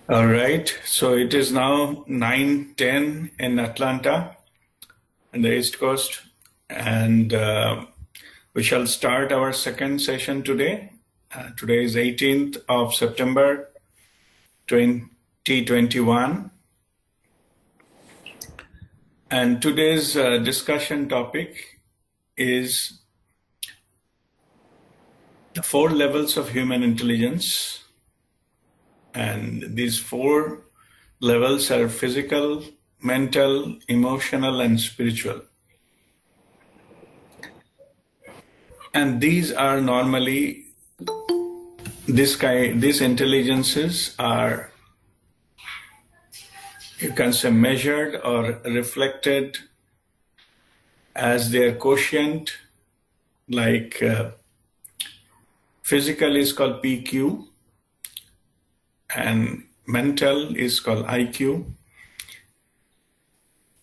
All right, so it is now 9:10 in Atlanta, in the East Coast, and we shall start our second session today. Today is 18th of September, 2021, and today's discussion topic is the 4 levels of human intelligence, and these 4 levels are physical, mental, emotional, and spiritual. And these are normally, these intelligences are, you can say, measured or reflected as their quotient, like physical is called PQ, and mental is called IQ,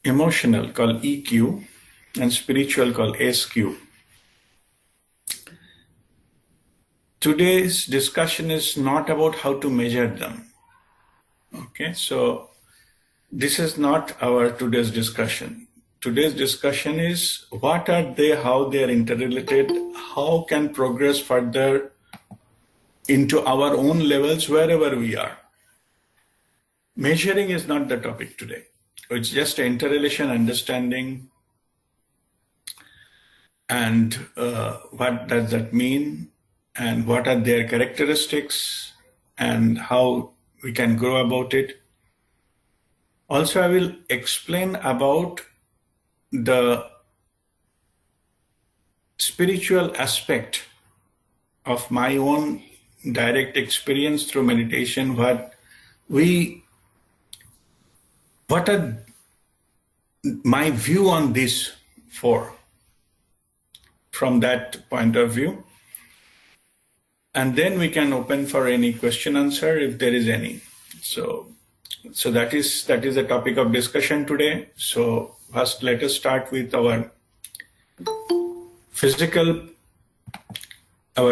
emotional called EQ, and spiritual called SQ. Today's discussion is not about how to measure them. Okay, so this is not our today's discussion. Today's discussion is what are they, how they are interrelated, how can progress further into our own levels wherever we are. Measuring is not the topic today. It's just interrelation understanding and what does that mean and what are their characteristics and how we can grow about it. Also, I will explain about the spiritual aspect of my own direct experience through meditation, what are my view on this from that point of view. And then we can open for any question answer if there is any. So that is the topic of discussion today. So first, let us start with our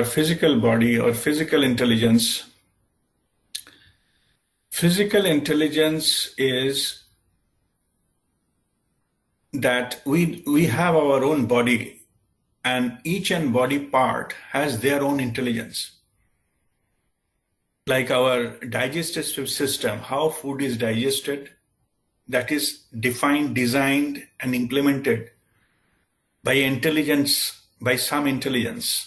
physical body or physical intelligence. Physical intelligence is that we have our own body, and each and body part has their own intelligence. Like our digestive system, how food is digested, that is defined, designed, and implemented by intelligence, by some intelligence.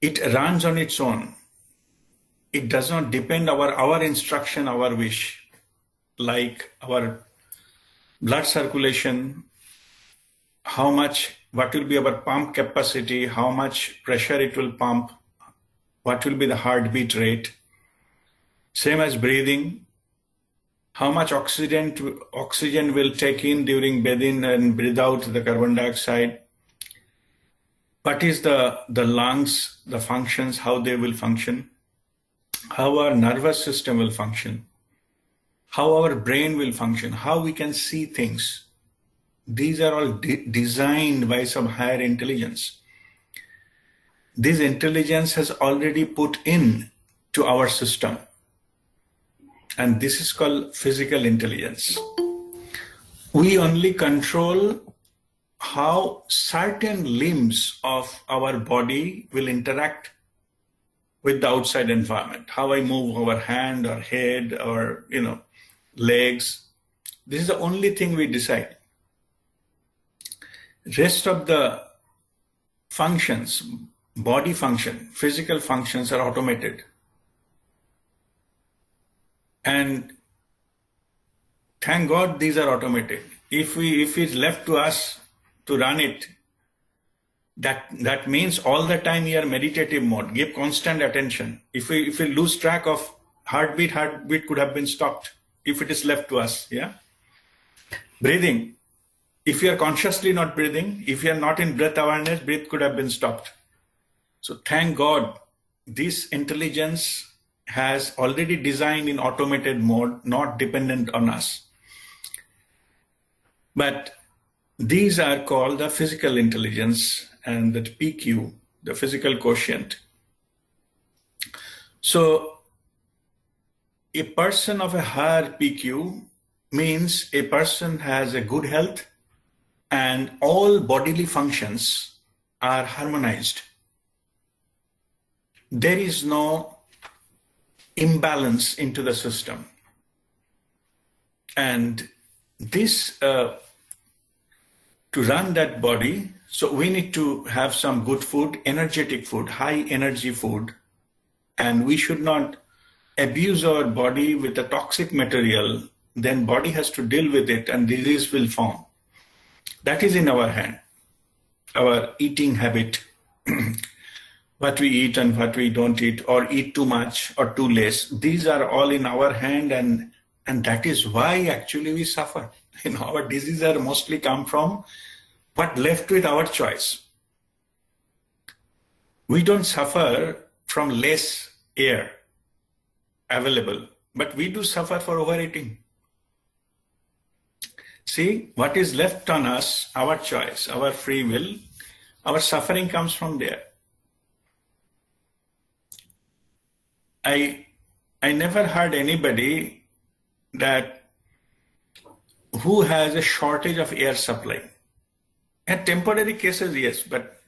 It runs on its own. It does not depend our instruction, our wish, like our blood circulation, what will be our pump capacity, how much pressure it will pump, what will be the heartbeat rate. Same as breathing, how much oxygen will take in during breath in and breathe out the carbon dioxide. What is the lungs, the functions, how they will function, how our nervous system will function, how our brain will function, how we can see things. These are all designed by some higher intelligence. This intelligence has already put in to our system. And this is called physical intelligence. We only control how certain limbs of our body will interact with the outside environment. How I move our hand or head or, legs. This is the only thing we decide. Rest of the functions, body function, physical functions are automated. And thank God these are automated. If it's left to us to run it, that means all the time we are meditative mode, give constant attention. If we lose track of heartbeat could have been stopped if it is left to us. Yeah. Breathing. If you are consciously not breathing, if you are not in breath awareness, breath could have been stopped. So thank God, this intelligence has already designed in automated mode, not dependent on us. But these are called the physical intelligence and the PQ, the physical quotient. So a person of a higher PQ means a person has a good health and all bodily functions are harmonized. There is no imbalance into the system. And this, to run that body, so we need to have some good food, energetic food, high energy food, and we should not abuse our body with a toxic material. Then body has to deal with it and disease will form. That is in our hand, our eating habit, what we eat and what we don't eat, or eat too much or too less. These are all in our hand, and that is why actually we suffer. Our diseases are mostly come from what left with our choice. We don't suffer from less air available, but we do suffer for overeating. See, what is left on us, our choice, our free will, our suffering comes from there. I never heard anybody that who has a shortage of air supply. In temporary cases, yes, but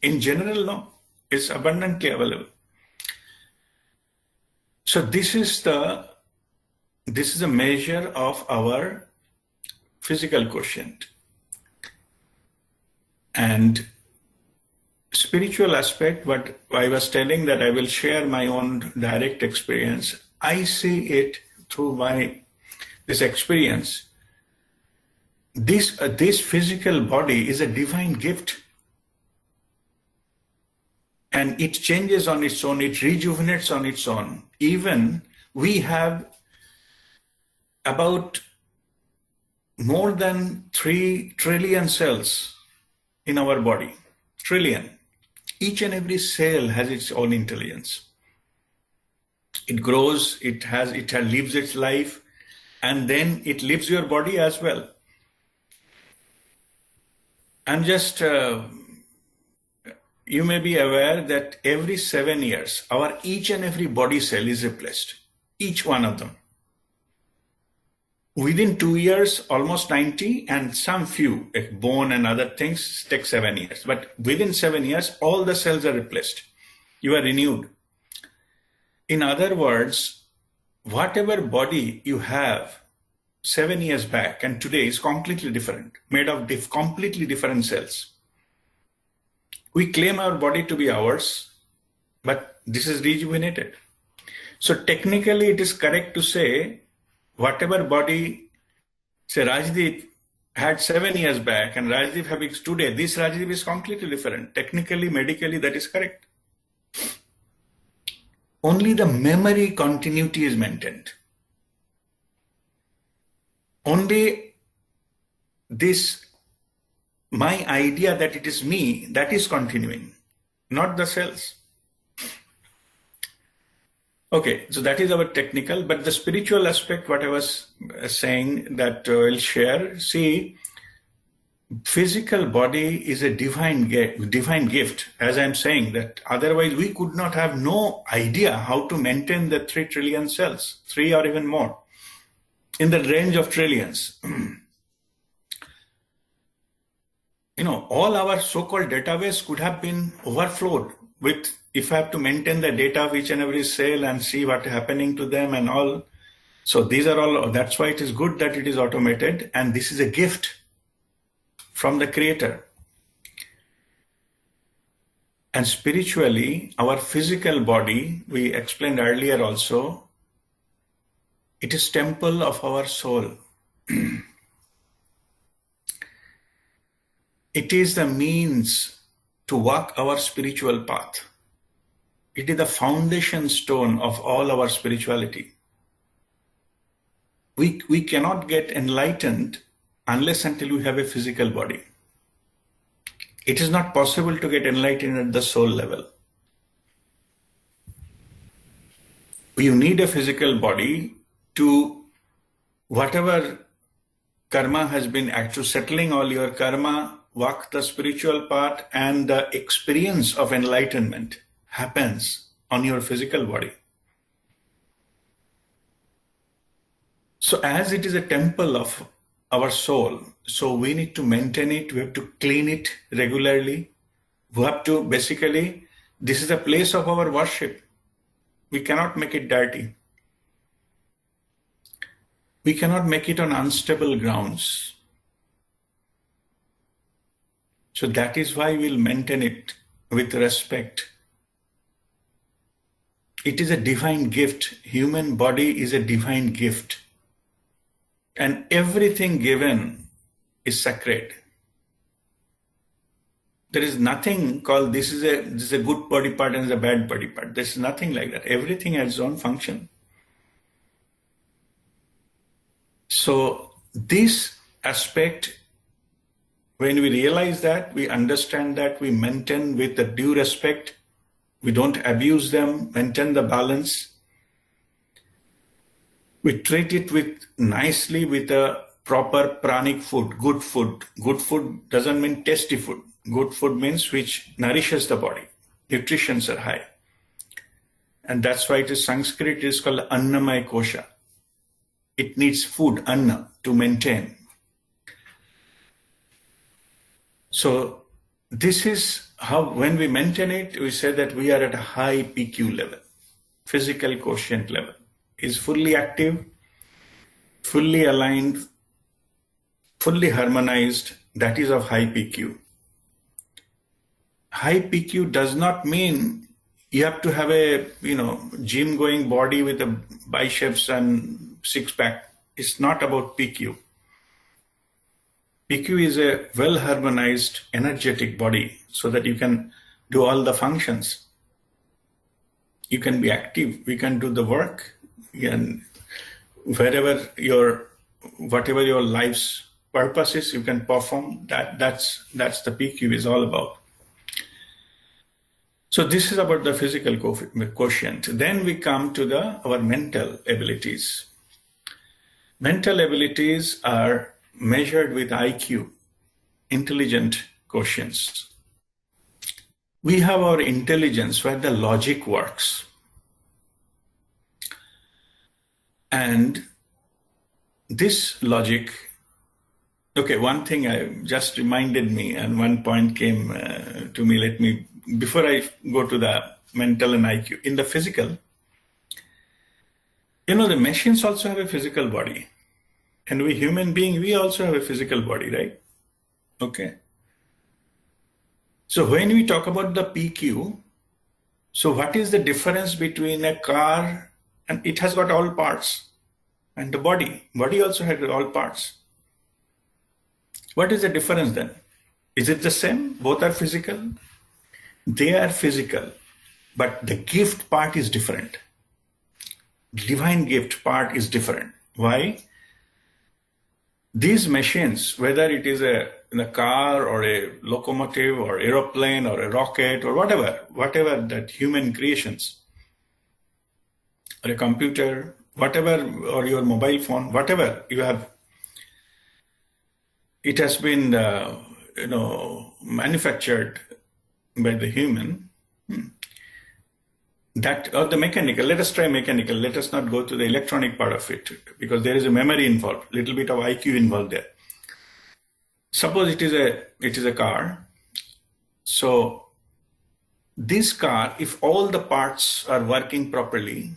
in general, no. It's abundantly available. So this is a measure of our physical quotient. And spiritual aspect, what I was telling that I will share my own direct experience. I see it through this experience. This physical body is a divine gift. And it changes on its own, it rejuvenates on its own. Even we have about more than 3 trillion cells in our body. Trillion. Each and every cell has its own intelligence. It grows, it lives its life, and then it lives your body as well. I'm just, you may be aware that every 7 years, our each and every body cell is replaced. Each one of them. Within 2 years, almost 90, and some few, like bone and other things, take 7 years. But within 7 years, all the cells are replaced. You are renewed. In other words, whatever body you have 7 years back and today is completely different, made of completely different cells. We claim our body to be ours, but this is rejuvenated. So technically, it is correct to say whatever body, say Rajdeep had 7 years back and Rajdeep having today, this Rajdeep is completely different. Technically, medically, that is correct. Only the memory continuity is maintained. Only this, my idea that it is me, that is continuing, not the cells. Okay, so that is our technical, but the spiritual aspect, what I was saying that I'll share. See, physical body is a divine gift, as I'm saying, that otherwise we could not have no idea how to maintain the 3 trillion cells, 3 or even more, in the range of trillions. All our so-called database could have been overflowed with, if I have to maintain the data of each and every cell and see what is happening to them and all. So these are all, that's why it is good that it is automated, and this is a gift from the Creator. And spiritually, our physical body, we explained earlier also, it is temple of our soul. It is the means to walk our spiritual path. It is the foundation stone of all our spirituality. We cannot get enlightened unless until we have a physical body. It is not possible to get enlightened at the soul level. You need a physical body to, whatever karma has been actually settling all your karma, walk the spiritual path, and the experience of enlightenment happens on your physical body. So as it is a temple of our soul, so we need to maintain it, we have to clean it regularly. We have to basically, this is a place of our worship. We cannot make it dirty. We cannot make it on unstable grounds. So that is why we'll maintain it with respect. It is a divine gift. Human body is a divine gift. And everything given is sacred. There is nothing called this is a good body part and a bad body part. There's nothing like that. Everything has its own function. So this aspect, when we realize that, we understand that, we maintain with the due respect, we don't abuse them, maintain the balance. We treat it with nicely with a proper pranic food, good food. Good food doesn't mean tasty food. Good food means which nourishes the body. Nutritions are high. And that's why it is Sanskrit is called Annamaya Kosha. It needs food, anna, to maintain. So this is how, when we maintain it, we say that we are at a high PQ level, physical quotient level. Is fully active, fully aligned, fully harmonized, that is of high PQ. High PQ does not mean you have to have a, gym going body with a biceps and six pack. It's not about PQ. PQ is a well harmonized, energetic body so that you can do all the functions. You can be active, we can do the work, and whatever your life's purpose is, you can perform. That's the PQ is all about. So this is about the physical quotient. Then we come to our mental abilities. Mental abilities are measured with IQ, intelligent quotients. We have our intelligence where the logic works. And this logic, okay, one thing I just reminded me, and one point came to me, before I go to the mental and IQ, in the physical, the machines also have a physical body. And we human beings, we also have a physical body, right? Okay. So when we talk about the PQ, so what is the difference between a car, and it has got all parts, and the body also has all parts. What is the difference then? Is it the same? Both are physical? They are physical, but the gift part is different. Divine gift part is different. Why? These machines, whether it is a car or a locomotive or aeroplane or a rocket or whatever that human creations, or a computer, whatever, or your mobile phone, whatever you have, it has been manufactured by the human. That, or the mechanical, let us try mechanical, let us not go to the electronic part of it, because there is a memory involved, little bit of IQ involved there. Suppose it is a car. So this car, if all the parts are working properly,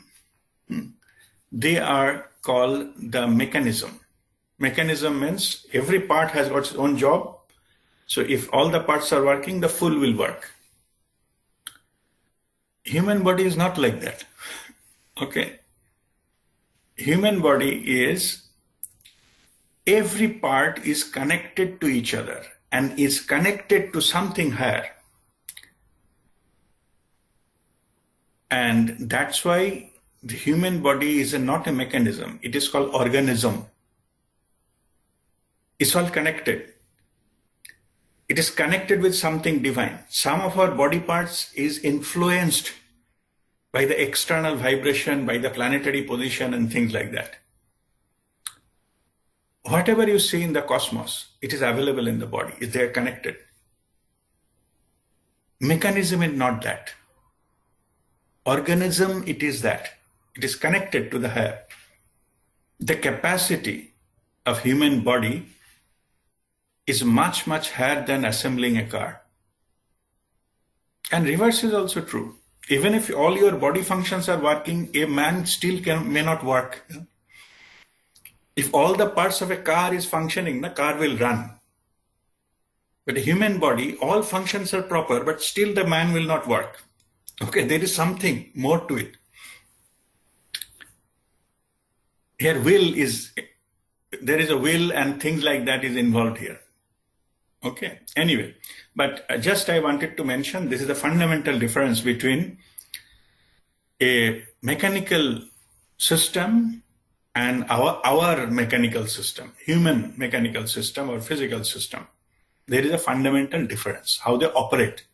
they are called the mechanism. Mechanism means every part has got its own job. So if all the parts are working, the full will work. Human body is not like that. Okay. Human body is, every part is connected to each other and is connected to something higher. And that's why the human body is not a mechanism. It is called organism. It's all connected. It is connected with something divine. Some of our body parts is influenced by the external vibration, by the planetary position and things like that. Whatever you see in the cosmos, it is available in the body. They are connected. Mechanism is not that. Organism, it is that. It is connected to the higher. the capacity of human body is much, much higher than assembling a car. And reverse is also true. Even if all your body functions are working, a man still may not work. If all the parts of a car is functioning, the car will run. But a human body, all functions are proper, but still the man will not work. Okay, there is something more to it. Here there is a will and things like that is involved here. Okay, anyway, but just I wanted to mention this is a fundamental difference between a mechanical system and our mechanical system, human mechanical system or physical system. There is a fundamental difference, how they operate.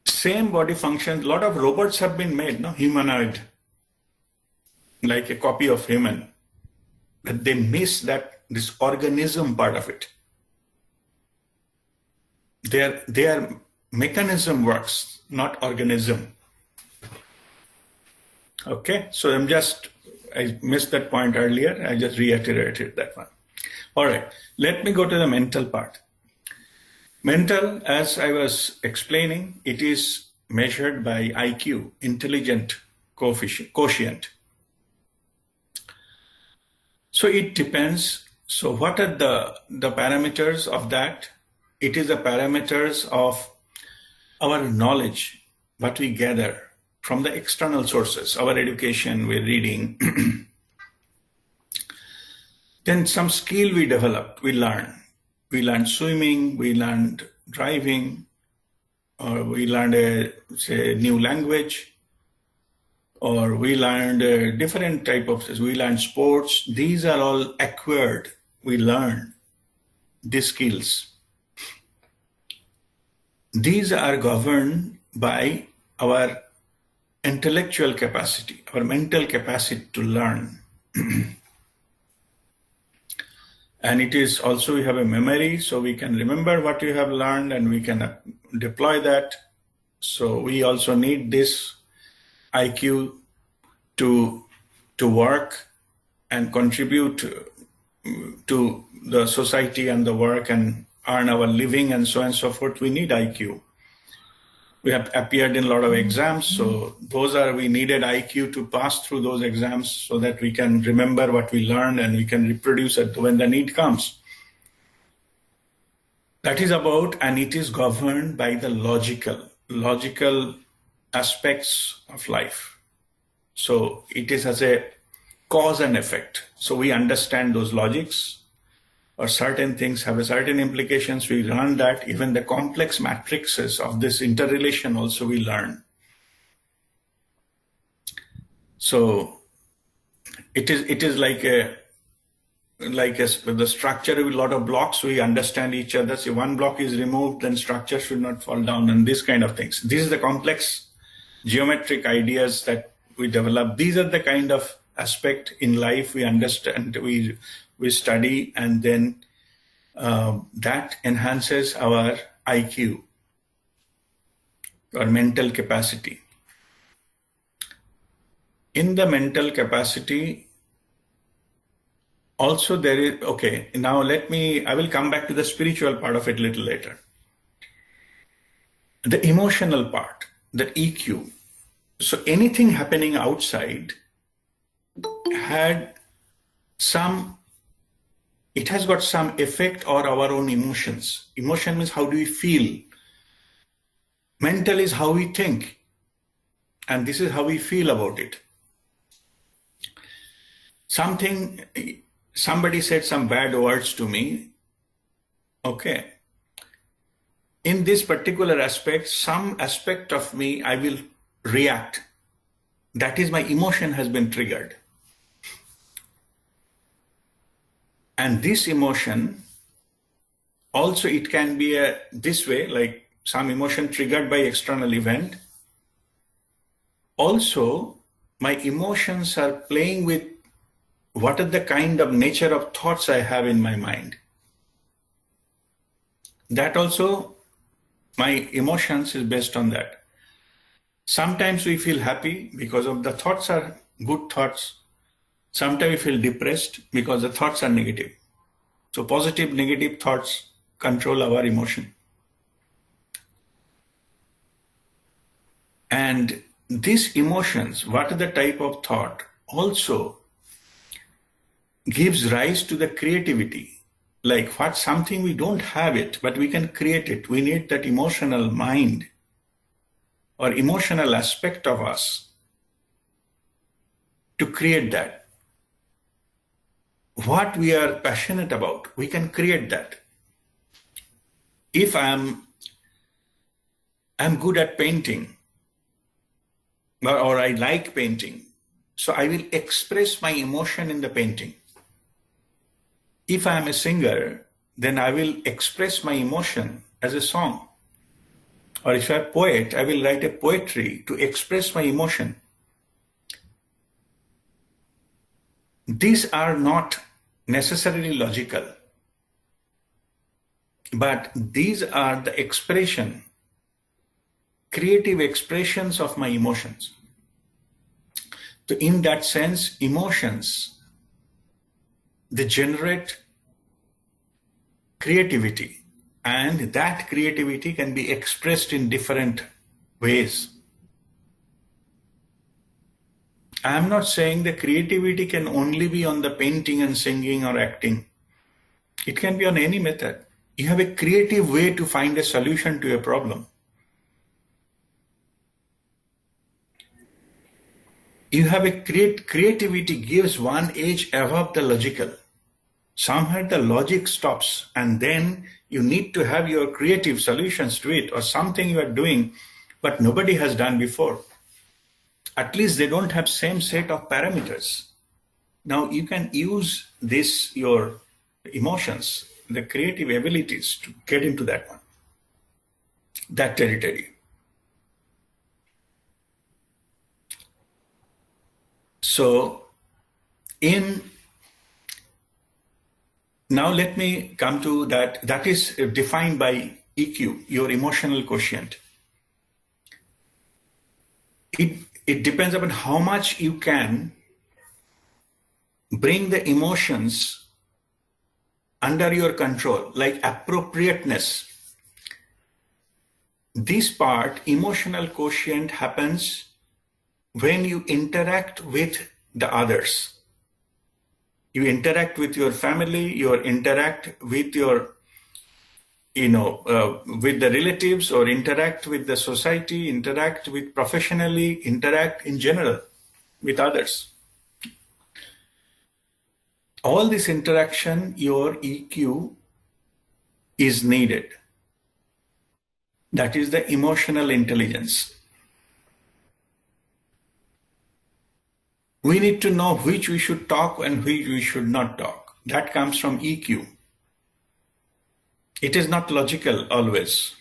Same body functions, a lot of robots have been made, no, humanoid, like a copy of human, but they miss this organism part of it. Their mechanism works, not organism. Okay, so I missed that point earlier. I just reiterated that one. All right, let me go to the mental part. Mental, as I was explaining, it is measured by IQ, intelligent quotient. So it depends. So what are the parameters of that? It is the parameters of our knowledge, what we gather from the external sources, our education, we're reading. Then some skill we develop, we learn. We learned swimming, we learned driving, or we learned a new language, or we learned a different type of, we learned sports. These are all acquired. We learn these skills. These are governed by our intellectual capacity, our mental capacity to learn. And it is also, we have a memory, so we can remember what we have learned and we can deploy that. So we also need this IQ to work and contribute to the society and the work and earn our living and so on and so forth. We need IQ. We have appeared in a lot of exams, so we needed IQ to pass through those exams so that we can remember what we learned and we can reproduce it when the need comes. That is about, and it is governed by the logical aspects of life. So it is as a cause and effect. So we understand those logics, or certain things have a certain implications. We learn that. Even the complex matrices of this interrelation also we learn. So it is like the structure with a lot of blocks. We understand each other. So one block is removed, then structure should not fall down, and this kind of things. These are the complex geometric ideas that we develop. These are the kind of aspect in life we understand, we study, and then that enhances our IQ, or mental capacity. In the mental capacity, also there is, okay, now I will come back to the spiritual part of it a little later. The emotional part, the EQ. So anything happening outside it has got some effect on our own emotions. Emotion means how do we feel. Mental is how we think. And this is how we feel about it. Somebody said some bad words to me. Okay. In this particular aspect, some aspect of me, I will react. That is, my emotion has been triggered. And this emotion, also it can be this way, like some emotion triggered by external event. Also, my emotions are playing with what are the kind of nature of thoughts I have in my mind. That also, my emotions is based on that. Sometimes we feel happy because of the thoughts are good thoughts. Sometimes we feel depressed because the thoughts are negative. So positive, negative thoughts control our emotion. And these emotions, what are the type of thought, also gives rise to the creativity. Like what something we don't have it, but we can create it. We need that emotional mind or emotional aspect of us to create that. What we are passionate about, we can create that. If I'm good at painting, or I like painting, so I will express my emotion in the painting. If I am a singer, then I will express my emotion as a song. Or if I'm a poet, I will write a poetry to express my emotion. These are not necessarily logical, but these are the expression, creative expressions of my emotions. So in that sense, emotions, they generate creativity, and that creativity can be expressed in different ways. I am not saying the creativity can only be on the painting and singing or acting. It can be on any method. You have a creative way to find a solution to a problem. You have a creativity gives one edge above the logical. Somewhere the logic stops, and then you need to have your creative solutions to it, or something you are doing but nobody has done before. At least they don't have same set of parameters. Now you can use this, your emotions, the creative abilities, to get into that one, that territory. So now let me come to that. That is defined by EQ, your emotional quotient. It depends upon how much you can bring the emotions under your control, like appropriateness. This part, emotional quotient, happens when you interact with the others. You interact with your family, you interact with your, with the relatives, or interact with the society, interact with professionally, interact in general with others. All this interaction, your EQ is needed. That is the emotional intelligence. We need to know which we should talk and which we should not talk. That comes from EQ. It is not logical always.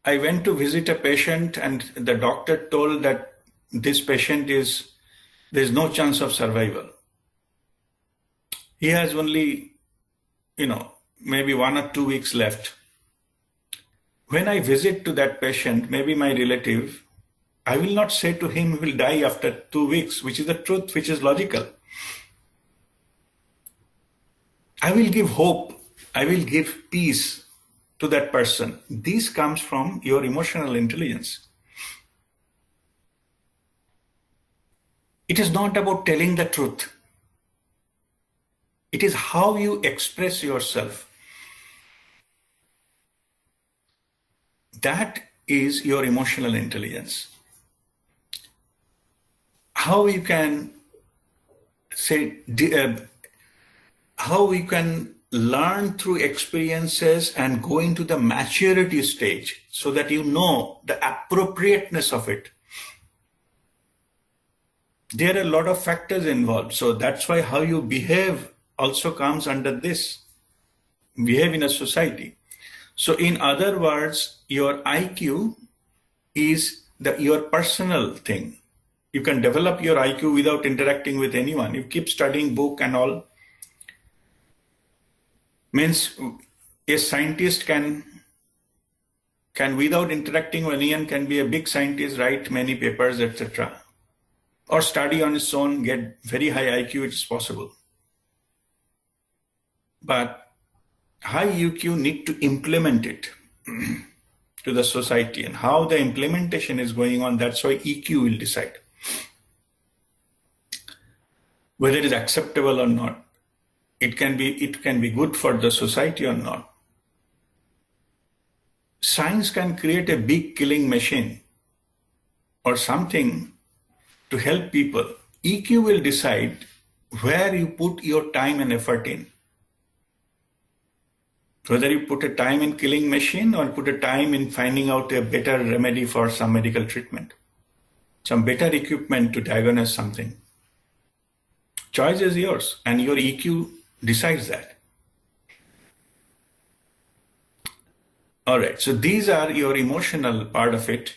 I went to visit a patient and the doctor told that this patient there's no chance of survival. He has only, maybe 1 or 2 weeks left. When I visit to that patient, maybe my relative, I will not say to him he will die after 2 weeks, which is the truth, which is logical. I will give hope. I will give peace to that person. This comes from your emotional intelligence. It is not about telling the truth. It is how you express yourself. That is your emotional intelligence. How you can say, how we can learn through experiences and go into the maturity stage so that you know the appropriateness of it. There are a lot of factors involved. So that's why how you behave also comes under this. Behave in a society. So in other words, your IQ is your personal thing. You can develop your IQ without interacting with anyone. You keep studying book and all. Means a scientist can without interacting with anyone can be a big scientist, write many papers, etc. or study on its own, get very high IQ, it is possible. But high EQ need to implement it to the society, and how the implementation is going on, that's why EQ will decide whether it is acceptable or not. It can be good for the society or not. Science can create a big killing machine or something to help people. EQ will decide where you put your time and effort in. Whether you put a time in killing machine or put a time in finding out a better remedy for some medical treatment, some better equipment to diagnose something. Choice is yours, and your EQ decides that. All right, so these are your emotional part of it.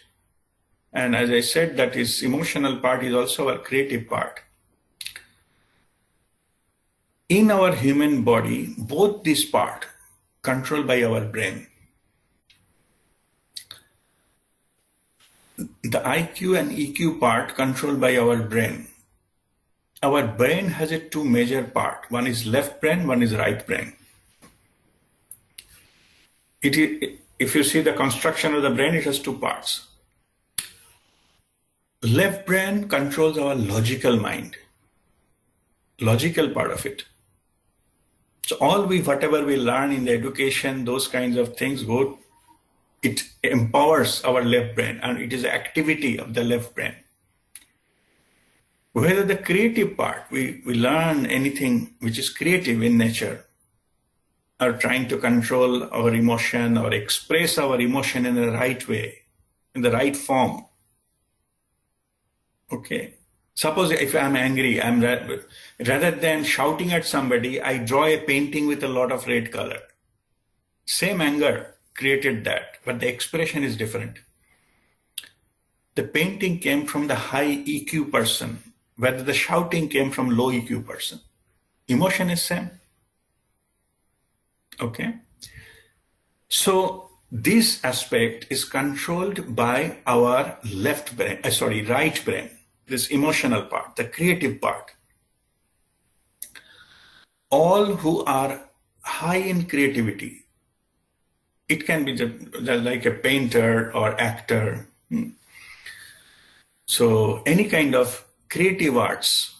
And as I said, that is emotional part is also our creative part. In our human body, both this part controlled by our brain. The IQ and EQ part controlled by our brain. Our brain has a two major part. One is left brain, one is right brain. If you see the construction of the brain, it has two parts. Left brain controls our logical mind, logical part of it. So whatever we learn in the education, those kinds of things it empowers our left brain, and it is activity of the left brain. Whether the creative part, we learn anything which is creative in nature, or trying to control our emotion or express our emotion in the right way, in the right form. Okay. Suppose if I'm angry, rather than shouting at somebody, I draw a painting with a lot of red color. Same anger created that, but the expression is different. The painting came from the high EQ person, whether the shouting came from low EQ person. Emotion is same. Okay. So this aspect is controlled by our right brain. This emotional part, the creative part. All who are high in creativity, it can be like a painter or actor. So any kind of creative arts,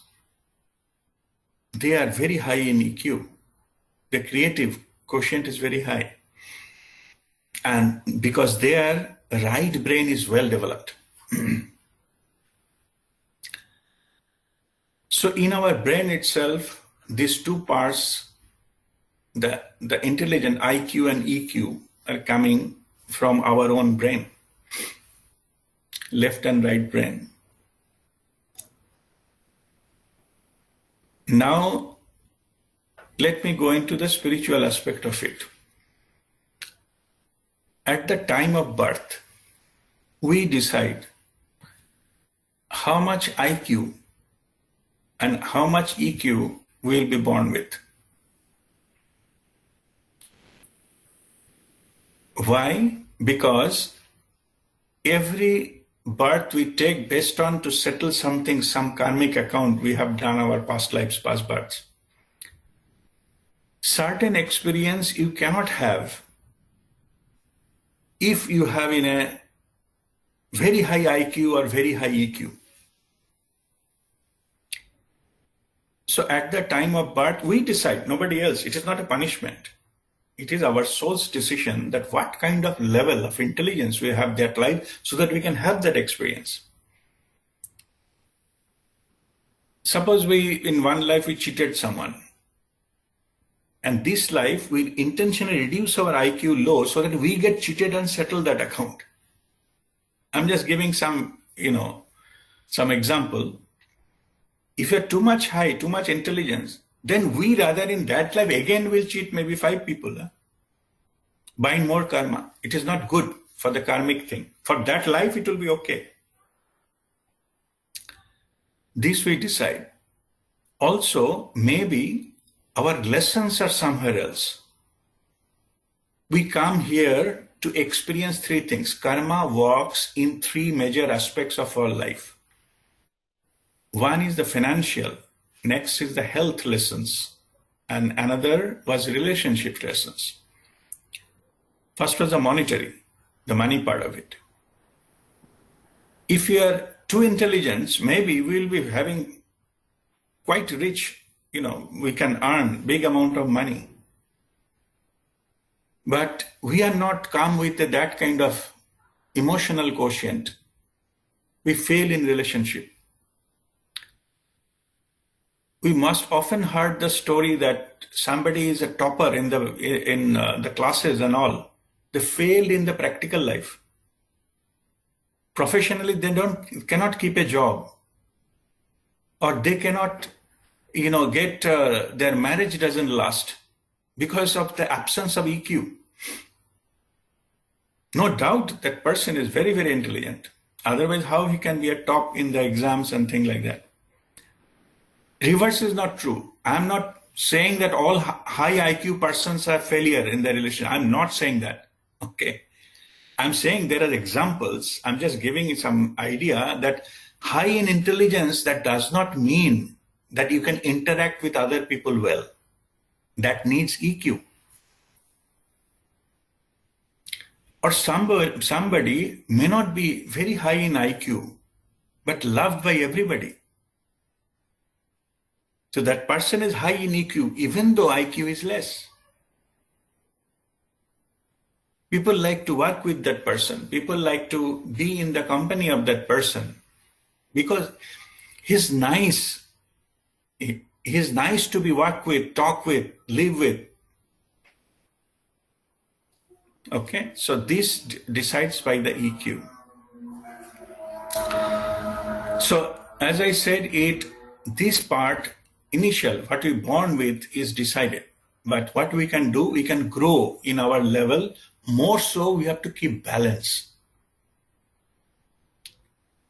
they are very high in EQ. The creative quotient is very high. And because their right brain is well developed. So in our brain itself, these two parts, the intelligent IQ and EQ are coming from our own brain, left and right brain. Now, let me go into the spiritual aspect of it. At the time of birth, we decide how much IQ and how much EQ we will be born with. Why? Because every birth we take based on to settle something, some karmic account we have done our past lives, past births. Certain experience you cannot have if you have in a very high IQ or very high EQ. So at the time of birth, we decide, nobody else. It is not a punishment. It is our soul's decision that what kind of level of intelligence we have that life so that we can have that experience. Suppose in one life we cheated someone. And this life we intentionally reduce our IQ low so that we get cheated and settle that account. I'm just giving some example. If you're too much high, too much intelligence, then we rather in that life again will cheat maybe 5 people. Bind more karma. It is not good for the karmic thing. For that life, it will be okay. This we decide. Also, maybe our lessons are somewhere else. We come here to experience 3 things. Karma works in 3 major aspects of our life. One is the financial, next is the health lessons, and another was relationship lessons. First was the monetary, the money part of it. If you are too intelligent, maybe we'll be having quite rich, we can earn big amount of money. But we are not come with that kind of emotional quotient. We fail in relationship. We must often heard the story that somebody is a topper in the classes and all. They failed in the practical life. Professionally, they cannot keep a job, or they cannot, get their marriage doesn't last because of the absence of EQ. No doubt that person is very, very intelligent. Otherwise, how he can be a top in the exams and things like that? Reverse is not true. I'm not saying that all high IQ persons are failure in their relationship. I'm not saying that. Okay. I'm saying there are examples. I'm just giving you some idea that high in intelligence, that does not mean that you can interact with other people well. That needs EQ. Or somebody may not be very high in IQ, but loved by everybody. So that person is high in EQ, even though IQ is less. People like to work with that person. People like to be in the company of that person because he's nice. He's nice to be worked with, talk with, live with. Okay, so this decides by the EQ. So as I said, this part, initial, what we born with is decided. But what we can do, we can grow in our level. More so, we have to keep balance.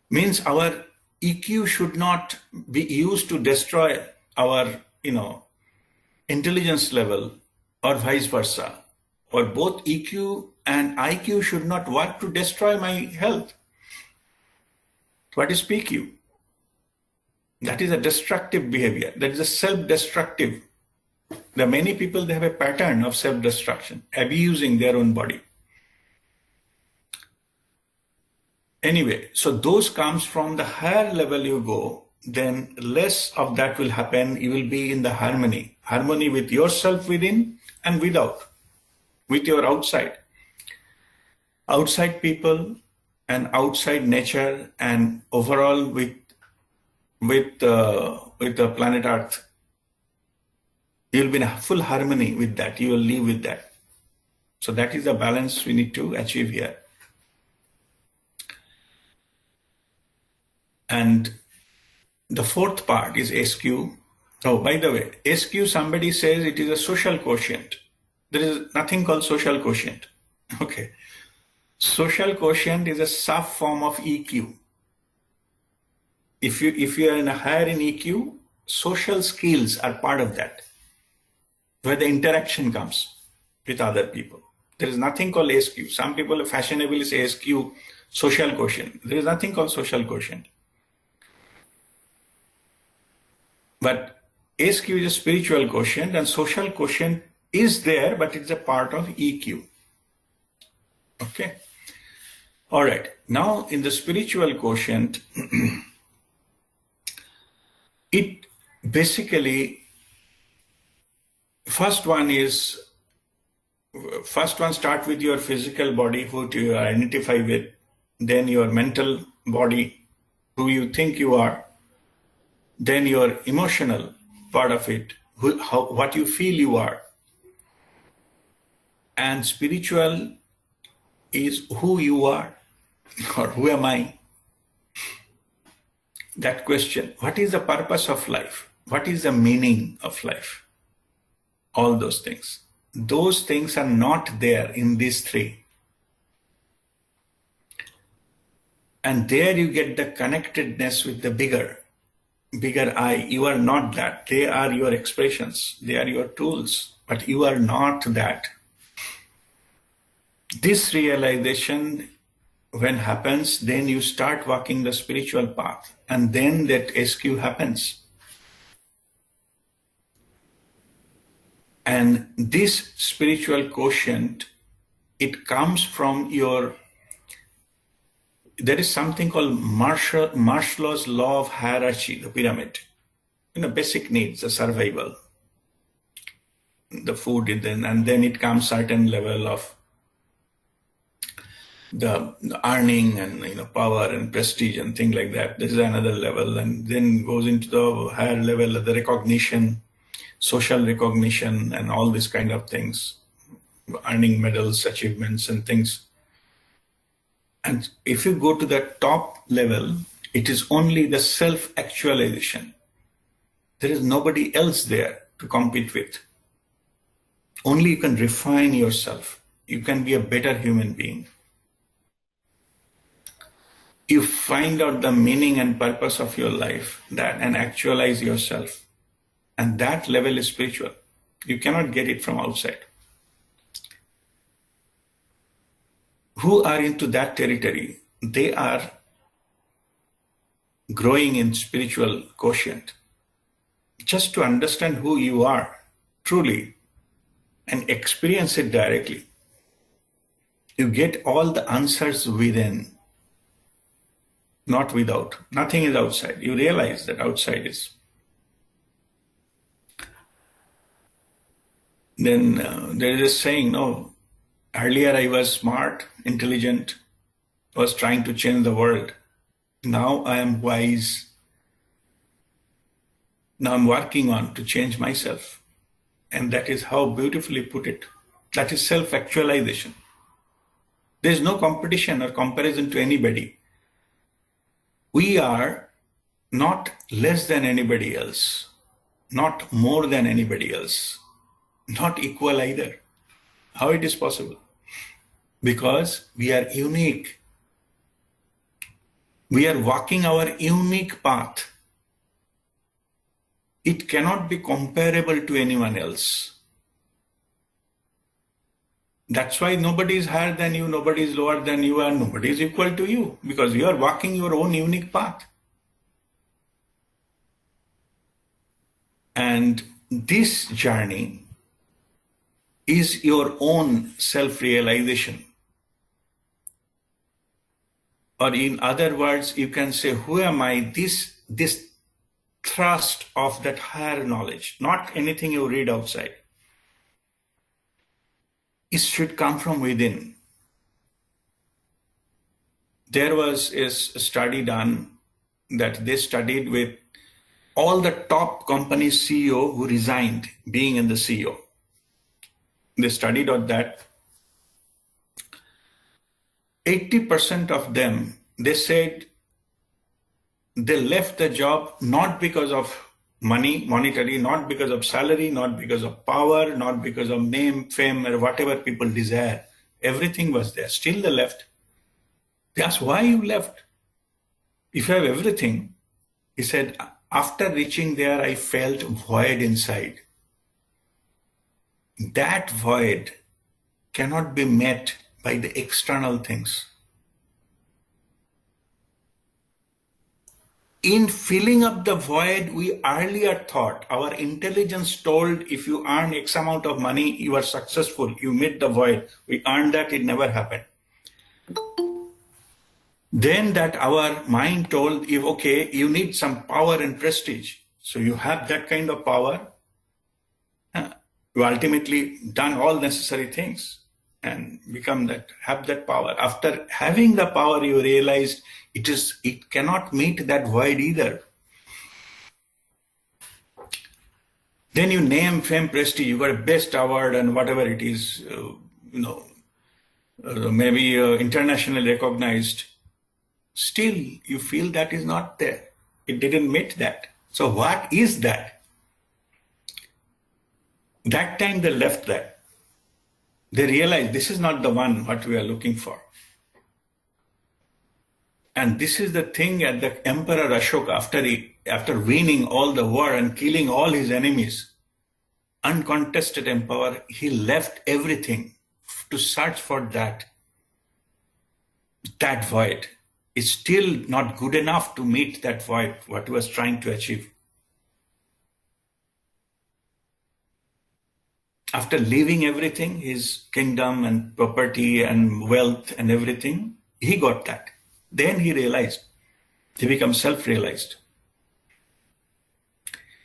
Means our EQ should not be used to destroy our, intelligence level, or vice versa. Or both EQ and IQ should not work to destroy my health. What is PQ? That is a destructive behavior. That is a self-destructive. There are many people, they have a pattern of self-destruction, abusing their own body. Anyway, so those comes from the higher level you go, then less of that will happen. You will be in the harmony with yourself within and without, with your outside people and outside nature, and overall with the planet Earth. You'll be in a full harmony with that. You will live with that. So that is the balance we need to achieve here. And the fourth part is SQ. Oh, by the way, SQ, somebody says it is a social quotient. There is nothing called social quotient. Okay. Social quotient is a sub form of EQ. If you are in a higher in EQ, social skills are part of that, where the interaction comes with other people. There is nothing called SQ. Some people fashionably say SQ, social quotient. There is nothing called social quotient. But SQ is a spiritual quotient, and social quotient is there, but it's a part of EQ. Okay. All right. Now in the spiritual quotient, it basically, first one start with your physical body, who you identify with, then your mental body, who you think you are, then your emotional part of it, what you feel you are, and spiritual is who you are, or who am I? That question, what is the purpose of life? What is the meaning of life? All those things. Those things are not there in these three. And there you get the connectedness with the bigger I. You are not that. They are your expressions. They are your tools. But you are not that. This realization when happens, then you start walking the spiritual path, and then that SQ happens. And this spiritual quotient, it comes from your, there is something called Maslow's law of hierarchy, the pyramid. Basic needs, the survival, the food, and then it comes certain level of the earning and power and prestige and things like that. This is another level, and then goes into the higher level of the recognition, social recognition, and all these kind of things, earning medals, achievements, and things. And if you go to the top level, it is only the self-actualization. There is nobody else there to compete with. Only you can refine yourself. You can be a better human being. You find out the meaning and purpose of your life and actualize yourself. And that level is spiritual. You cannot get it from outside. Who are into that territory, they are growing in spiritual quotient. Just to understand who you are truly and experience it directly. You get all the answers within, not without. Nothing is outside. You realize that outside is. Then there is a saying, no, earlier I was smart, intelligent, was trying to change the world. Now I am wise. Now I'm working on to change myself. And that is how beautifully put it. That is self-actualization. There is no competition or comparison to anybody. We are not less than anybody else, not more than anybody else, not equal either. How it is possible? Because we are unique. We are walking our unique path. It cannot be comparable to anyone else. That's why nobody is higher than you, nobody is lower than you, and nobody is equal to you, because you are walking your own unique path. And this journey is your own self-realization. Or in other words, you can say, who am I? This thrust of that higher knowledge, not anything you read outside. It should come from within. There was a study done that they studied with all the top company CEO who resigned being in the CEO. They studied on that. 80% of them, they said they left the job not because of monetary, not because of salary, not because of power, not because of name, fame, or whatever people desire. Everything was there. Still they left. They asked, why you left? If you have everything, he said, after reaching there, I felt void inside. That void cannot be met by the external things. In filling up the void, we earlier thought, our intelligence told, if you earn X amount of money, you are successful, you meet the void. We earned that, it never happened. Then that our mind told, if okay, you need some power and prestige. So you have that kind of power. You ultimately done all necessary things and have that power. After having the power, you realized it cannot meet that void either. Then you name, fame, prestige, you got a best award and whatever it is, maybe internationally recognized. Still, you feel that is not there. It didn't meet that. So what is that? That time they left that. They realized this is not the one what we are looking for. And this is the thing at the Emperor Ashoka, after winning all the war and killing all his enemies, uncontested emperor, he left everything to search for that. that void is still not good enough to meet that void, what he was trying to achieve. After leaving everything, his kingdom and property and wealth and everything, he got that. Then he realized, he became self-realized.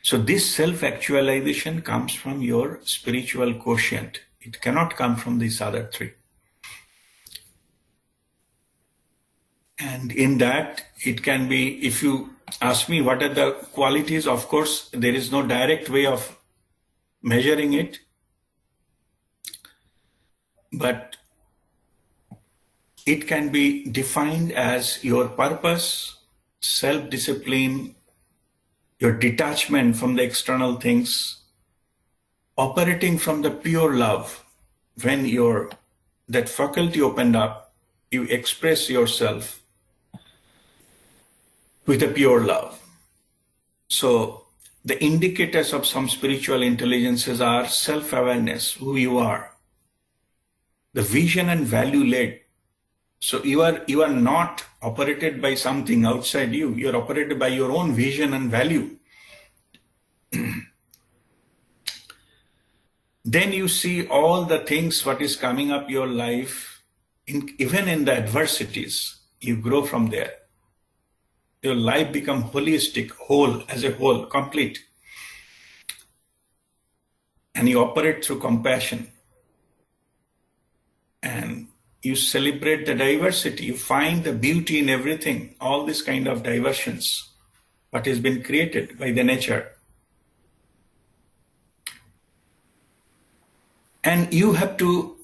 So this self-actualization comes from your spiritual quotient. It cannot come from these other three. And in that, it can be, if you ask me what are the qualities, of course, there is no direct way of measuring it. But it can be defined as your purpose, self-discipline, your detachment from the external things, operating from the pure love. When that faculty opened up, you express yourself with a pure love. So the indicators of some spiritual intelligences are self-awareness, who you are, the vision and value led. So you are not operated by something outside you. You are operated by your own vision and value. Then you see all the things what is coming up your life, even in the adversities, you grow from there. Your life become holistic, whole, as a whole, complete. And you operate through compassion. And you celebrate the diversity. You find the beauty in everything, all this kind of diversions, what has been created by the nature. And you have to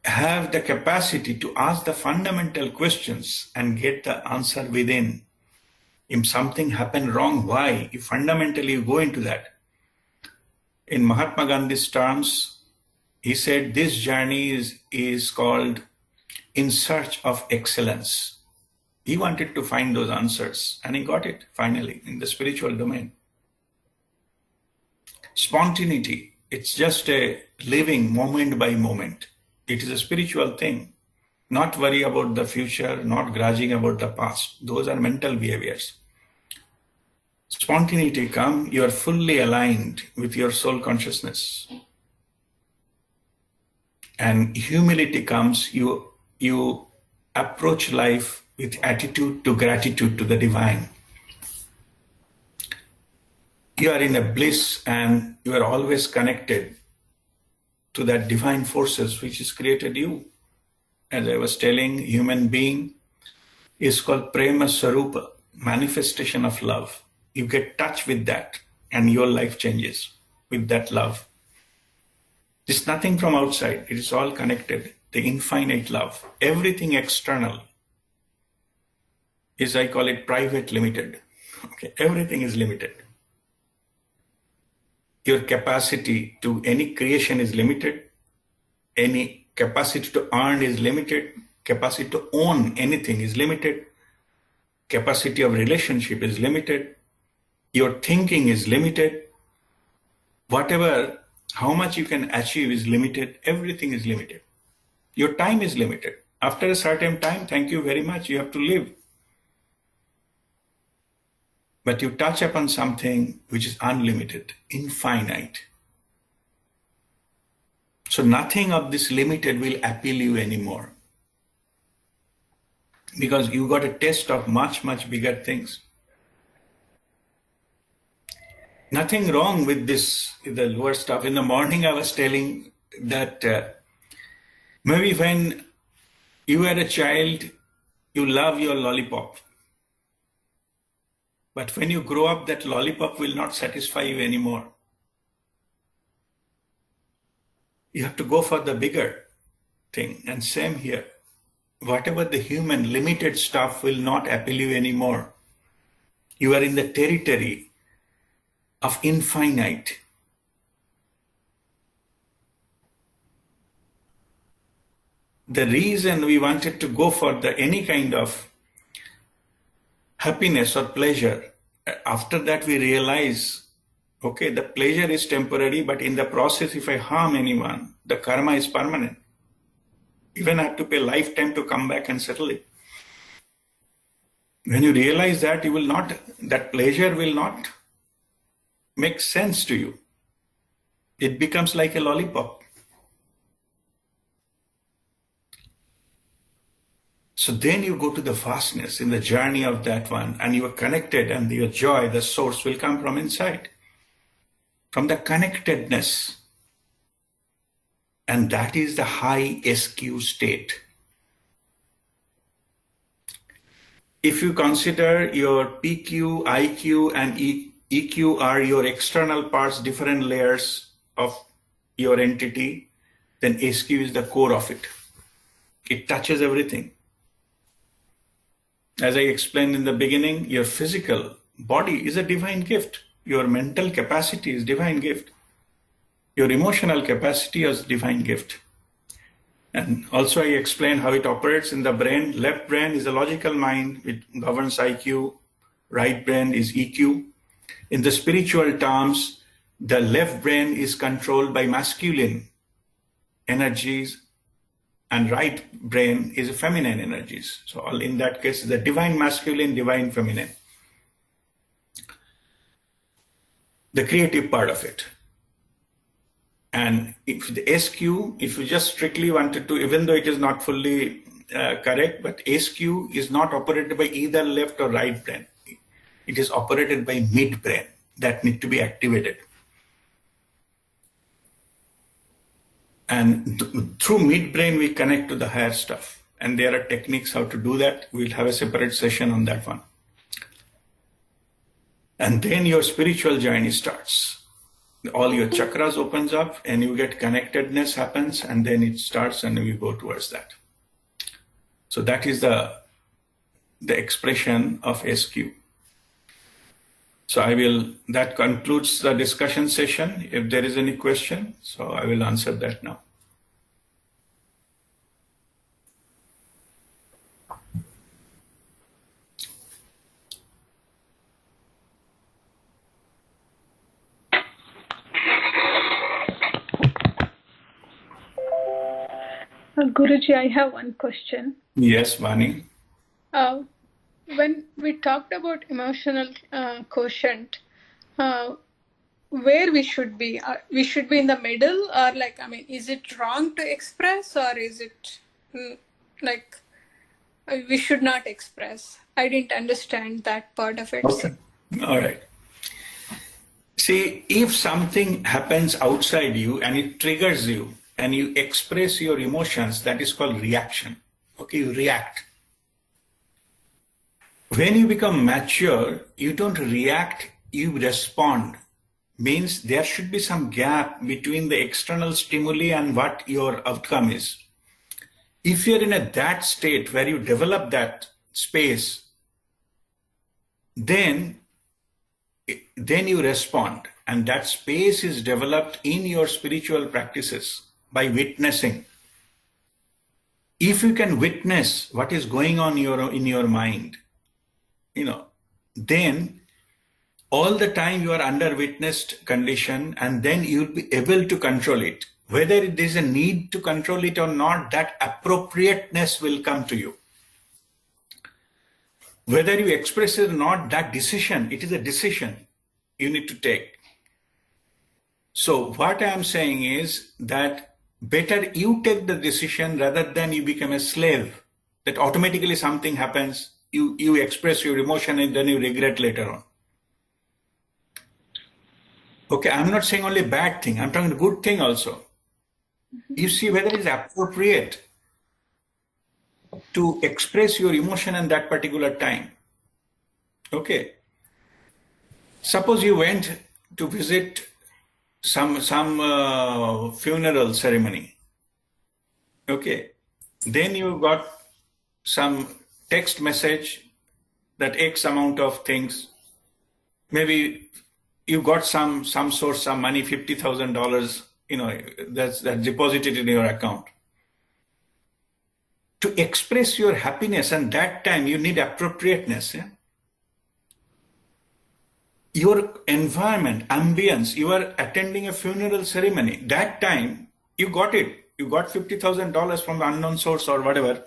have the capacity to ask the fundamental questions and get the answer within. If something happened wrong, why? You fundamentally go into that. In Mahatma Gandhi's terms, he said this journey is called in search of excellence. He wanted to find those answers, and he got it finally in the spiritual domain. Spontaneity, it's just a living moment by moment. It is a spiritual thing. Not worry about the future, not grudging about the past. Those are mental behaviors. Spontaneity comes, you are fully aligned with your soul consciousness. And humility comes, you approach life with attitude to gratitude to the divine. You are in a bliss and you are always connected to that divine forces which has created you. As I was telling, human being is called Prema Sarupa, manifestation of love. You get touch with that and your life changes with that love. It's nothing from outside. It is all connected. The infinite love. Everything external is, I call it, private limited. Okay, everything is limited. Your capacity to any creation is limited. Any capacity to earn is limited. Capacity to own anything is limited. Capacity of relationship is limited. Your thinking is limited. Whatever, how much you can achieve is limited. Everything is limited. Your time is limited. After a certain time, thank you very much, you have to live. But you touch upon something which is unlimited, infinite. So nothing of this limited will appeal you anymore. Because you got a taste of much, much bigger things. Nothing wrong with this, the lower stuff. In the morning I was telling that maybe when you were a child, you love your lollipop. But when you grow up, that lollipop will not satisfy you anymore. You have to go for the bigger thing. And same here. Whatever the human limited stuff will not appeal you anymore. You are in the territory of infinite. The reason we wanted to go for any kind of happiness or pleasure, after that we realize, okay, the pleasure is temporary, but in the process, if I harm anyone, the karma is permanent. Even have to pay lifetime to come back and settle it. When you realize that, that pleasure will not make sense to you. It becomes like a lollipop. So then you go to the vastness in the journey of that one, and you are connected, and your joy, the source, will come from inside, from the connectedness. And that is the high SQ state. If you consider your PQ, IQ, and EQ are your external parts, different layers of your entity, then SQ is the core of it. It touches everything. As I explained in the beginning, your physical body is a divine gift. Your mental capacity is divine gift. Your emotional capacity is divine gift. And also I explained how it operates in the brain. Left brain is a logical mind. It governs IQ. Right brain is EQ. In the spiritual terms, the left brain is controlled by masculine energies, and right brain is feminine energies. So all in that case, the divine masculine, divine feminine. The creative part of it. And if the SQ, if you just strictly wanted to, even though it is not fully correct, but SQ is not operated by either left or right brain. It is operated by midbrain that need to be activated. And through midbrain, we connect to the higher stuff. And there are techniques how to do that. We'll have a separate session on that one. And then your spiritual journey starts. All your chakras opens up and you get connectedness happens, and then it starts and we go towards that. So that is the expression of SQ. So that concludes the discussion session. If there is any question, so I will answer that now. Guruji, I have one question. Yes, Vani. When we talked about emotional quotient, where we should be in the middle, or is it wrong to express, or is it we should not express? I didn't understand that part of it. Okay. All right. See, if something happens outside you and it triggers you and you express your emotions, that is called reaction. Okay, you react. When you become mature, you don't react, you respond. Means there should be some gap between the external stimuli and what your outcome is. If you're in that state where you develop that space, then you respond. And that space is developed in your spiritual practices by witnessing. If you can witness what is going on in your mind, then all the time you are under witnessed condition, and then you'll be able to control it. Whether there is a need to control it or not, that appropriateness will come to you. Whether you express it or not, that decision, it is a decision you need to take. So what I am saying is that better you take the decision rather than you become a slave, that automatically something happens, you express your emotion and then you regret later on. Okay, I'm not saying only bad thing, I'm talking good thing also. You see whether it is appropriate to express your emotion in that particular time. Okay. Suppose you went to visit some funeral ceremony. Okay. Then you got some text message that X amount of things. Maybe you got some source, some money, $50,000, that's deposited in your account. To express your happiness, and that time you need appropriateness. Yeah? Your environment, ambience, you are attending a funeral ceremony. That time you got it. You got $50,000 from the unknown source or whatever.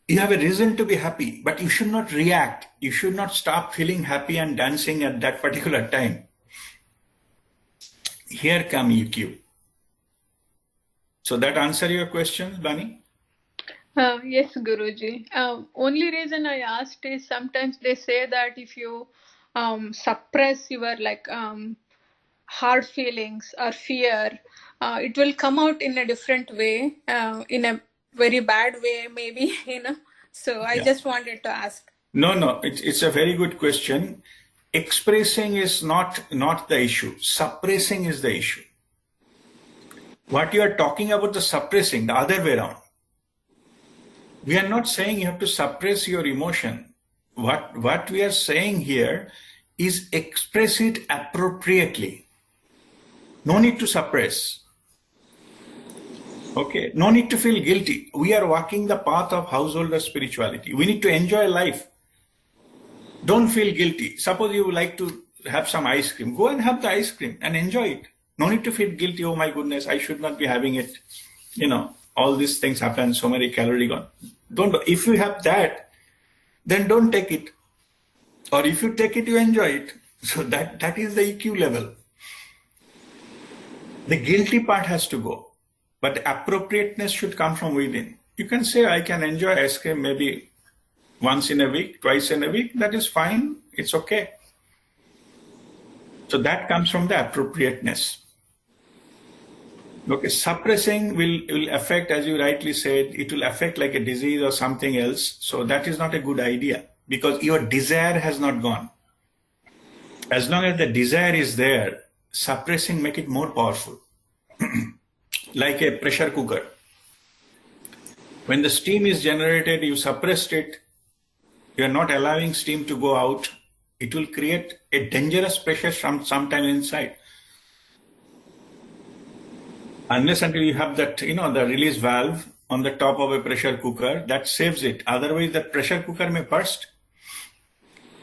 You have a reason to be happy, but you should not react. You should not stop feeling happy and dancing at that particular time. Here come EQ. So that answer your question, Bani? Yes, Guruji. Only reason I asked is sometimes they say that if you suppress your hard feelings or fear, it will come out in a different way, in a very bad way, maybe, So I just wanted to ask. No, it's a very good question. Expressing is not the issue. Suppressing is the issue. What you are talking about, the suppressing, the other way around. We are not saying you have to suppress your emotion. What we are saying here is express it appropriately. No need to suppress. Okay, no need to feel guilty. We are walking the path of householder spirituality. We need to enjoy life. Don't feel guilty. Suppose you would like to have some ice cream. Go and have the ice cream and enjoy it. No need to feel guilty. Oh my goodness, I should not be having it. All these things happen, so many calories gone. If you have that, then don't take it. Or if you take it, you enjoy it. So that is the EQ level. The guilty part has to go. But the appropriateness should come from within. You can say, I can enjoy ice cream maybe once in a week, twice in a week. That is fine. It's okay. So that comes from the appropriateness. Okay, suppressing will affect, as you rightly said, it will affect like a disease or something else. So that is not a good idea because your desire has not gone. As long as the desire is there, suppressing make it more powerful. Like a pressure cooker. When the steam is generated, you suppressed it, you are not allowing steam to go out, it will create a dangerous pressure sometime inside. Unless until you have that, the release valve on the top of a pressure cooker, that saves it. Otherwise, the pressure cooker may burst.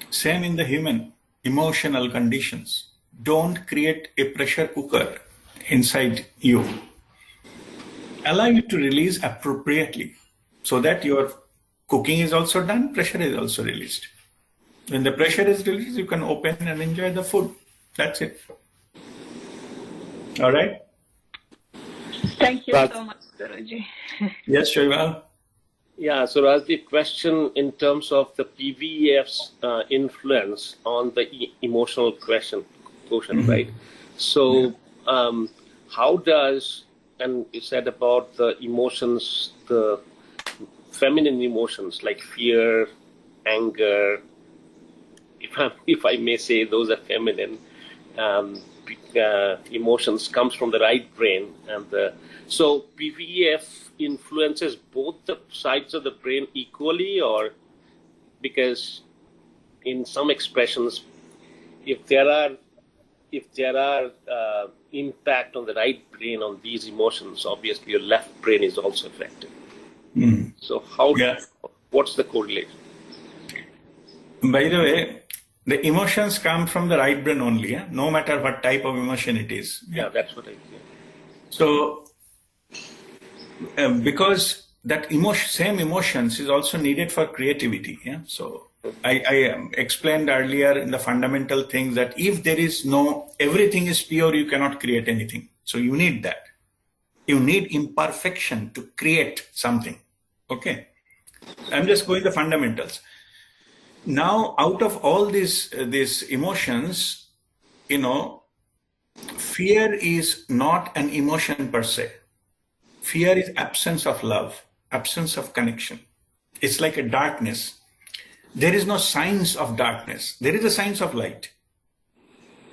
Same in the human emotional conditions. Don't create a pressure cooker inside you. Allow it to release appropriately so that your cooking is also done, pressure is also released. When the pressure is released, you can open and enjoy the food. That's it. All right? Thank you so much, Guruji. Yes, Shaival? Yeah, so as the question in terms of the PVF's influence on the emotional quotient, right? So how does, and you said about the emotions, the feminine emotions like fear, anger, if I may say those are feminine, emotions comes from the right brain. So PVF influences both the sides of the brain equally, or because in some expressions, if there are impact on the right brain on these emotions, obviously your left brain is also affected. So what's the correlation? By the way, the emotions come from the right brain only, no matter what type of emotion it is. Yeah, that's what I think. So, because that same emotions is also needed for creativity. So, I explained earlier in the fundamental things that if there is everything is pure, you cannot create anything. So you need that. You need imperfection to create something. Okay. I'm just going the fundamentals. Now, out of all these emotions, fear is not an emotion per se. Fear is absence of love, absence of connection. It's like a darkness. There is no signs of darkness. There is a signs of light.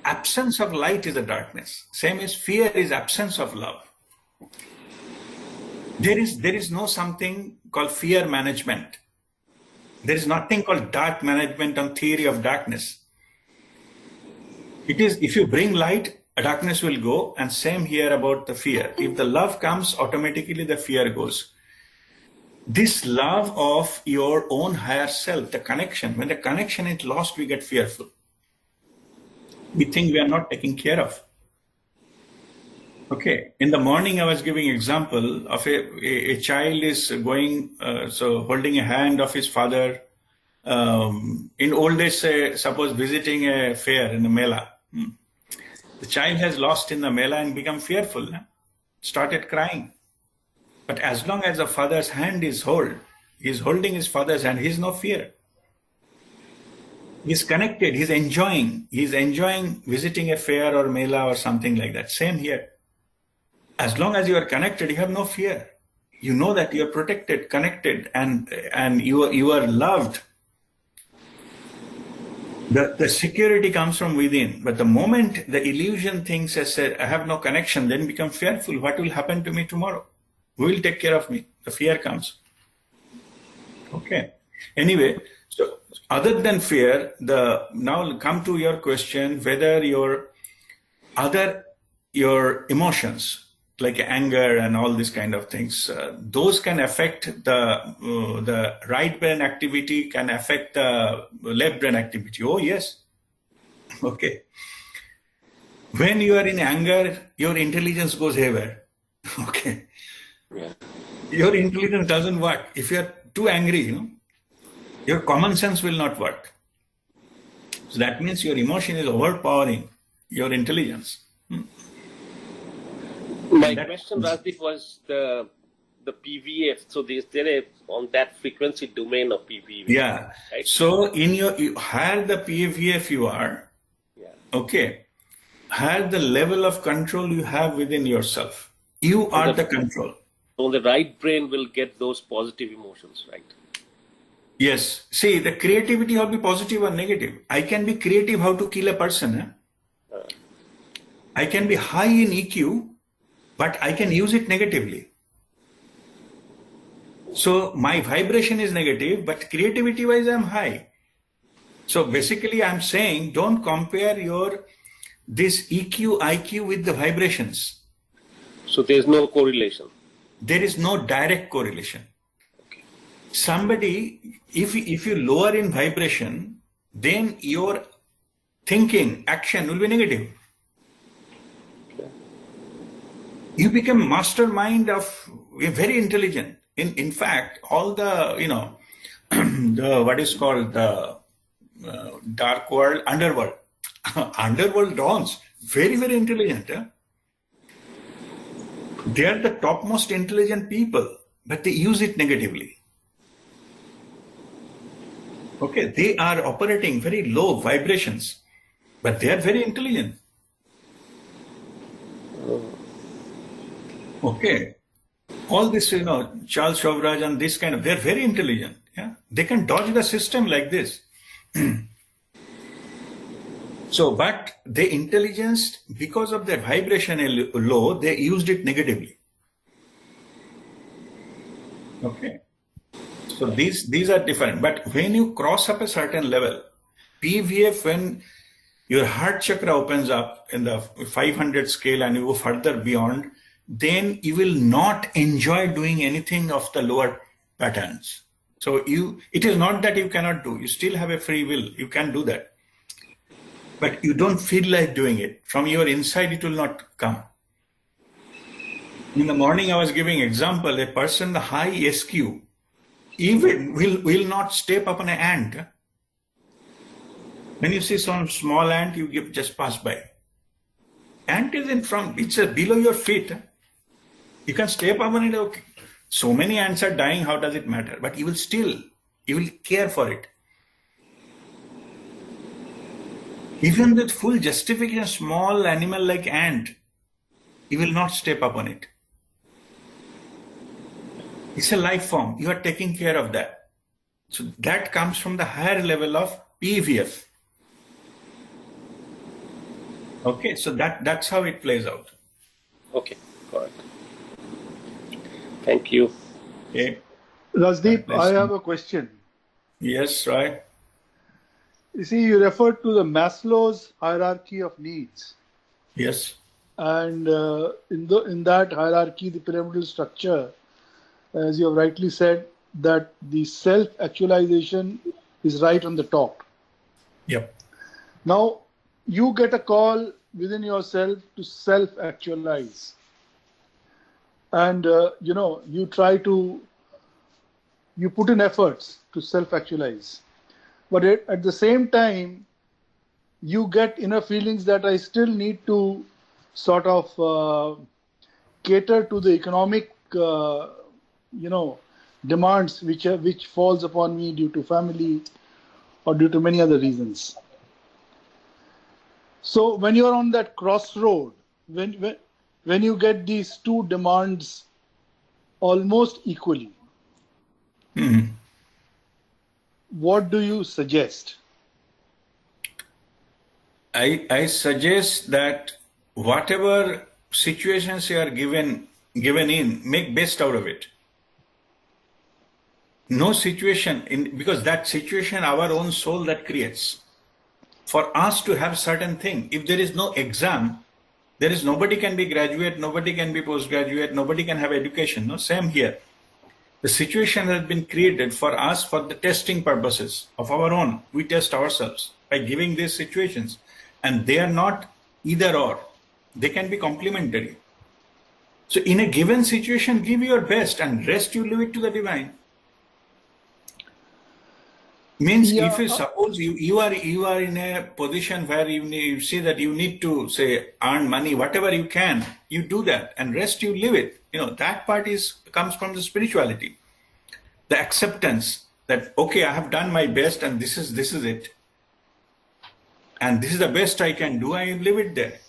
Absence of light is a darkness. Same as fear is absence of love. There is no something called fear management. There is nothing called dark management on theory of darkness. It is, if you bring light, darkness will go, and same here about the fear. If the love comes, automatically the fear goes. This love of your own higher self, the connection, when the connection is lost, we get fearful. We think we are not taken care of. Okay. In the morning, I was giving example of a child is going, so holding a hand of his father. In old days, suppose visiting a fair in a mela. The child has lost in the mela and become fearful, started crying. But as long as the father's hand is he's holding his father's hand, he's no fear. He's connected, he's enjoying visiting a fair or mela or something like that. Same here. As long as you are connected, you have no fear. You know that you are protected, connected, and you are loved. The security comes from within. But the moment the illusion thinks, I have no connection, then become fearful. What will happen to me tomorrow? Who will take care of me? The fear comes. Okay. Anyway, so other than fear, now come to your question, whether your emotions like anger and all these kind of things, those can affect the right brain activity, can affect the left brain activity. Oh yes. Okay. When you are in anger, your intelligence goes haywire. Okay. Yeah. Your intelligence doesn't work. If you are too angry, your common sense will not work. So that means your emotion is overpowering your intelligence. My question, Rajdeep, was the PVF. So is there on that frequency domain of PVF? Yeah. Right? So higher the PVF you are, okay, higher the level of control you have within yourself. You are the control. So the right brain will get those positive emotions, right? Yes. See, the creativity will be positive or negative. I can be creative how to kill a person. I can be high in EQ, but I can use it negatively. So my vibration is negative, but creativity-wise I'm high. So basically I'm saying don't compare this EQ, IQ with the vibrations. So there's no correlation. There is no direct correlation. Okay. Somebody, if you lower in vibration, then your thinking, action will be negative. Okay. You become mastermind of, very intelligent. In fact, all the, the what is called the dark world, underworld, underworld dawns, very, very intelligent. They are the topmost intelligent people, but they use it negatively. Okay, they are operating very low vibrations, but they are very intelligent. Okay. All this, Charles Shovraj and this kind of, they're very intelligent. Yeah, they can dodge the system like this. So, but the intelligence, because of their vibration low, they used it negatively. Okay. So these are different. But when you cross up a certain level, PVF, when your heart chakra opens up in the 500 scale and you go further beyond, then you will not enjoy doing anything of the lower patterns. So it is not that you cannot do. You still have a free will. You can do that. But you don't feel like doing it. From your inside, it will not come. In the morning, I was giving example, a person high SQ even will not step up on an ant. When you see some small ant, you just pass by. Ant is in front, it's below your feet. You can step up on it, okay. So many ants are dying, how does it matter? But you will care for it. Even with full justification, small animal like ant, you will not step up on it. It's a life form. You are taking care of that. So that comes from the higher level of PVF. Okay, so that's how it plays out. Okay, got it. Thank you. Okay. Rajdeep, I have a question. Yes, right. You see, you referred to the Maslow's hierarchy of needs. Yes. And in that hierarchy, the pyramidal structure, as you have rightly said, that the self-actualization is right on the top. Yep. Now, you get a call within yourself to self-actualize. and you put in efforts to self-actualize, but at the same time you get inner feelings that I still need to sort of cater to the economic demands which falls upon me due to family or due to many other reasons. So when you're on that crossroad, when you get these two demands almost equally, what do you suggest? I suggest that whatever situations you are given in, make best out of it. No situation, because that situation, our own soul that creates. For us to have certain thing, if there is no exam, there is nobody can be graduate, nobody can be postgraduate, nobody can have education. No, same here. The situation has been created for us for the testing purposes of our own. We test ourselves by giving these situations, and they are not either or. They can be complementary. So in a given situation, give your best, and rest you leave it to the divine. Means if you suppose you are in a position where you see that you need to say earn money, whatever you can, you do that, and rest you live it. That part comes from the spirituality, the acceptance that okay, I have done my best, and this is it, and this is the best I can do. I live it there.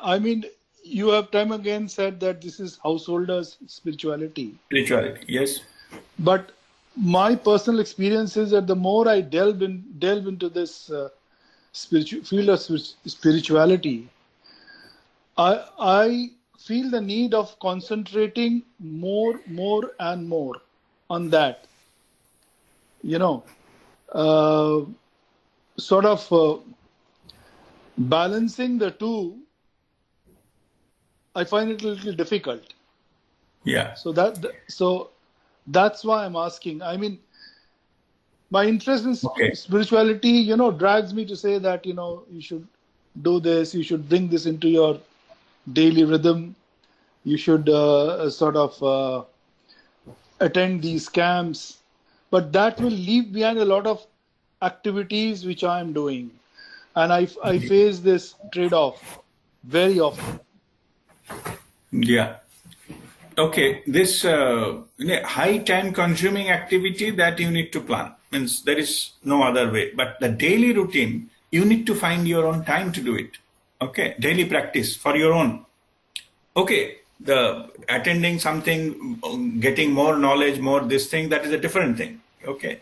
I mean, you have time again said that this is householders' spirituality. Spirituality, yes. But my personal experience is that the more I delve into this field of spirituality, I feel the need of concentrating more and more on that. Sort of balancing the two. I find it a little difficult. Yeah. So that's why I'm asking. I mean, my interest in spirituality, drags me to say that, you should do this, you should bring this into your daily rhythm, you should sort of attend these camps. But that will leave behind a lot of activities which I am doing. And I face this trade-off very often. Yeah. Okay, this high time consuming activity that you need to plan, means there is no other way. But the daily routine, you need to find your own time to do it. Okay, daily practice for your own. Okay, the attending something, getting more knowledge, more this thing, that is a different thing. Okay,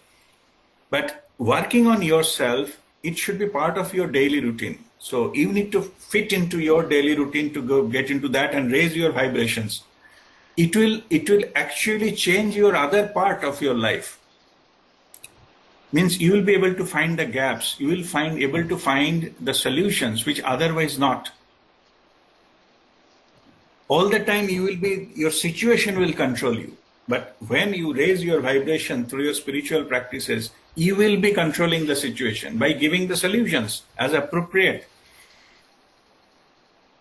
but working on yourself, it should be part of your daily routine. So you need to fit into your daily routine to go get into that and raise your vibrations. It will actually change your other part of your life. Means you will be able to find the gaps. You will able to find the solutions which otherwise not. All the time your situation will control you. But when you raise your vibration through your spiritual practices, you will be controlling the situation by giving the solutions as appropriate.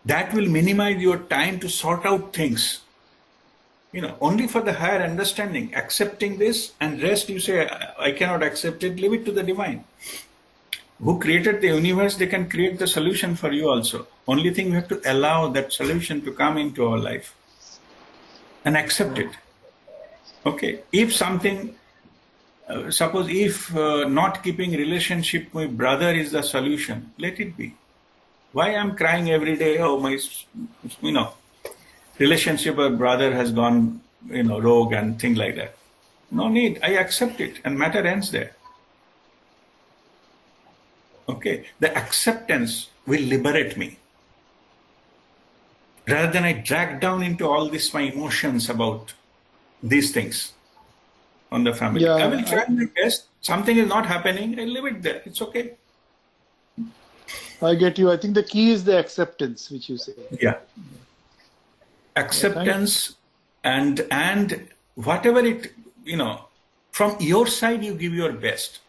That will minimize your time to sort out things. Only for the higher understanding, accepting this, and rest you say, I cannot accept it, leave it to the divine. Who created the universe, they can create the solution for you also. Only thing, we have to allow that solution to come into our life and accept it. Okay, if something, suppose if not keeping relationship with brother is the solution, let it be. Why I'm crying every day, oh my, relationship with brother has gone, rogue and things like that. No need. I accept it, and matter ends there. Okay, the acceptance will liberate me. Rather than I drag down into all this my emotions about these things on the family. Yeah, I will try my best. Something is not happening, I leave it there. It's okay. I get you. I think the key is the acceptance, which you say. Yeah. Acceptance and whatever it, from your side, you give your best.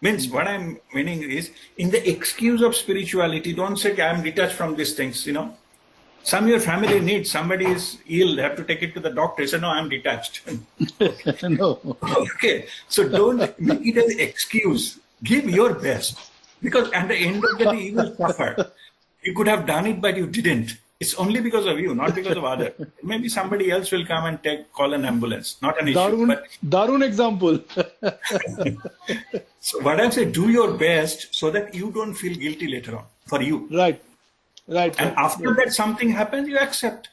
Means what I'm meaning is, in the excuse of spirituality, don't say, I'm detached from these things, Some of your family needs, somebody is ill, they have to take it to the doctor. You say, no, I'm detached. No. Okay, so don't make it an excuse. Give your best. Because at the end of the day, you will suffer. You could have done it, but you didn't. It's only because of you, not because of other. Maybe somebody else will come and call an ambulance. Not an issue. But Darun example. so what I'm saying, do your best so that you don't feel guilty later on for you. Right. And after that something happens, you accept.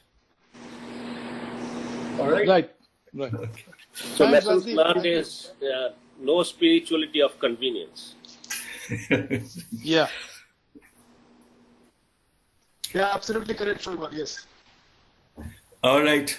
All right. Right. Okay. So lessons learned is no spirituality of convenience. Yeah. Yeah, absolutely correct, Shobha. Yes. All right.